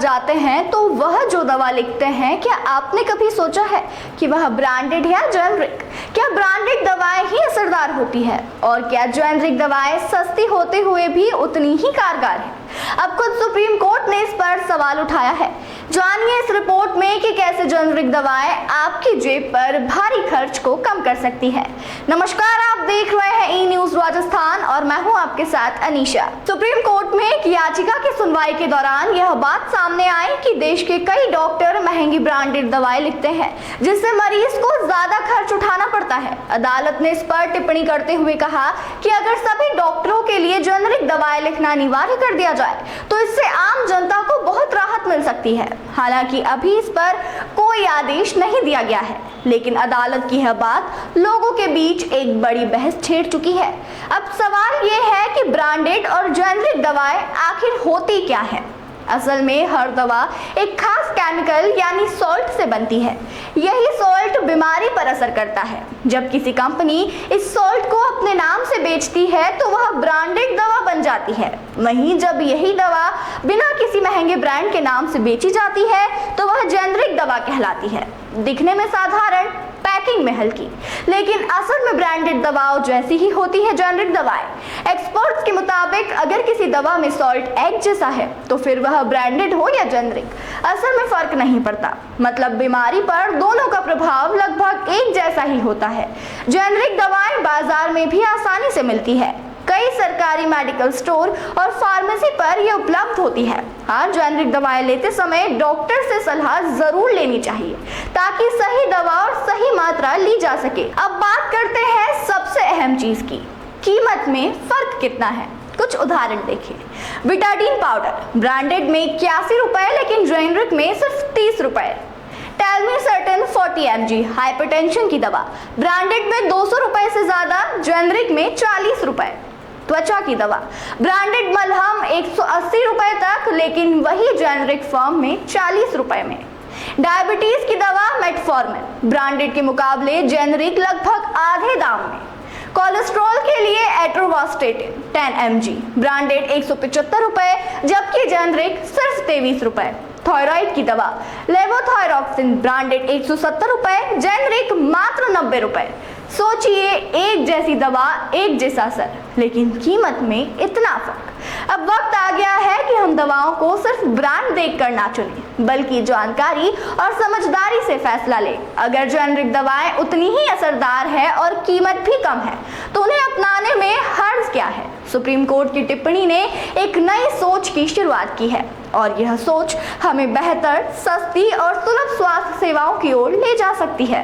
जाते हैं तो वह जो दवा लिखते हैं, क्या आपने कभी सोचा है कि वह ब्रांडेड है या जेनरिक? क्या ब्रांडेड दवाएं ही असरदार होती है और क्या जेनरिक दवाएं सस्ती होते हुए भी उतनी ही कारगर है? अब खुद सुप्रीम कोर्ट ने इस पर सवाल उठाया है। जानिए इस रिपोर्ट में कि कैसे जेनरिक दवाएं आपकी जेब पर भारी खर्च को कम कर सकती है। नमस्कार, आप देख रहे हैं ई न्यूज राजस्थान और मैं हूं आपके साथ अनीशा। सुप्रीम कोर्ट में एक याचिका की सुनवाई के दौरान यह बात सामने आई कि देश के कई डॉक्टर महंगी ब्रांडेड दवाएं लिखते हैं, जिससे मरीज को ज्यादा खर्च उठाना पड़ता है। अदालत ने इस पर टिप्पणी करते हुए कहा कि अगर सभी डॉक्टरों के लिए जेनरिक दवाएं लिखना अनिवार्य कर दिया जाए तो इससे आम जनता को बहुत राहत मिल सकती है। हालांकि अभी इस पर कोई आदेश नहीं दिया गया है, लेकिन अदालत की यह बात लोगों के बीच एक बड़ी बहस छेड़ चुकी है। अब सवाल ये है कि ब्रांडेड और जेनरिक दवाएं आखिर होती क्या है? असल में हर दवा एक खास केमिकल यानी सॉल्ट से बनती है। यही सॉल्ट बीमारी पर असर करता है। जब किसी कंपनी इस सॉल्ट को अपने नाम से बेचती है तो वह ब्रांडेड दवा बन जाती है। वहीं जब यही दवा बिना किसी महंगे ब्रांड के नाम से बेची जाती है तो वह जेनरिक दवा कहलाती है। दिखने में साधारण, पैकिंग में हल्की, लेकिन असल में ब्रांडेड दवाओं जैसी ही होती है जेनरिक दवाएं। एक्सपर्ट्स के मुताबिक अगर किसी दवा में सॉल्ट एक जैसा है तो फिर वह ब्रांडेड हो या जेनरिक, असल में फर्क नहीं पड़ता। मतलब बीमारी पर दोनों का प्रभाव लगभग एक जैसा ही होता है। जेनरिक दवाएं बाजार में भी आसानी से मिलती है। कई सरकारी मेडिकल स्टोर और फार्मेसी पर यह उपलब्ध होती है। हाँ, जेनरिक दवाएं लेते समय डॉक्टर से सलाह जरूर लेनी चाहिए ताकि सही दवा और सही मात्रा ली जा सके। अब बात करते हैं सबसे अहम चीज की, कीमत में फर्क कितना है। कुछ उदाहरण देखिए। बिटाडीन पाउडर ब्रांडेड में 81 रुपए, लेकिन जेनरिक में सिर्फ 30 रुपए। टेलमिसर्टन 40 mg हाइपरटेंशन की दवा ब्रांडेड में 200 रुपए से ज्यादा, जेनरिक में 40 रुपए। त्वचा की दवा ब्रांडेड मलहम 180 रुपए तक, लेकिन वही जेनरिक फॉर्म में 40 रुपए में। डायबिटीज की दवा मेटफॉर्मिन ब्रांडेड के मुकाबले जेनरिक लगभग आधे दाम में। कोलेस्ट्रॉल के लिए एट्रोवास्टेटिन 10 mg ब्रांडेड 175 रुपए, जबकि जेनरिक सिर्फ 23 रुपए। थायराइड की दवा लेवोथायरॉक्सिन ब्रांडेड 170 रुपए, जेनरिक मात्र 90 रुपए। सोचिए, एक जैसी दवा, एक जैसा असर, लेकिन कीमत में इतना फर्क। अब वक्त आ गया है कि हम दवाओं को सिर्फ ब्रांड देखकर ना चुनें, बल्कि जानकारी और समझदारी से फैसला लें। अगर जेनरिक दवाएं उतनी ही असरदार है और कीमत भी कम है तो उन्हें अपनाने में हर्ज क्या है? सुप्रीम कोर्ट की टिप्पणी ने एक नई सोच की शुरुआत की है और यह सोच हमें बेहतर, सस्ती और सुलभ स्वास्थ्य सेवाओं की ओर ले जा सकती है।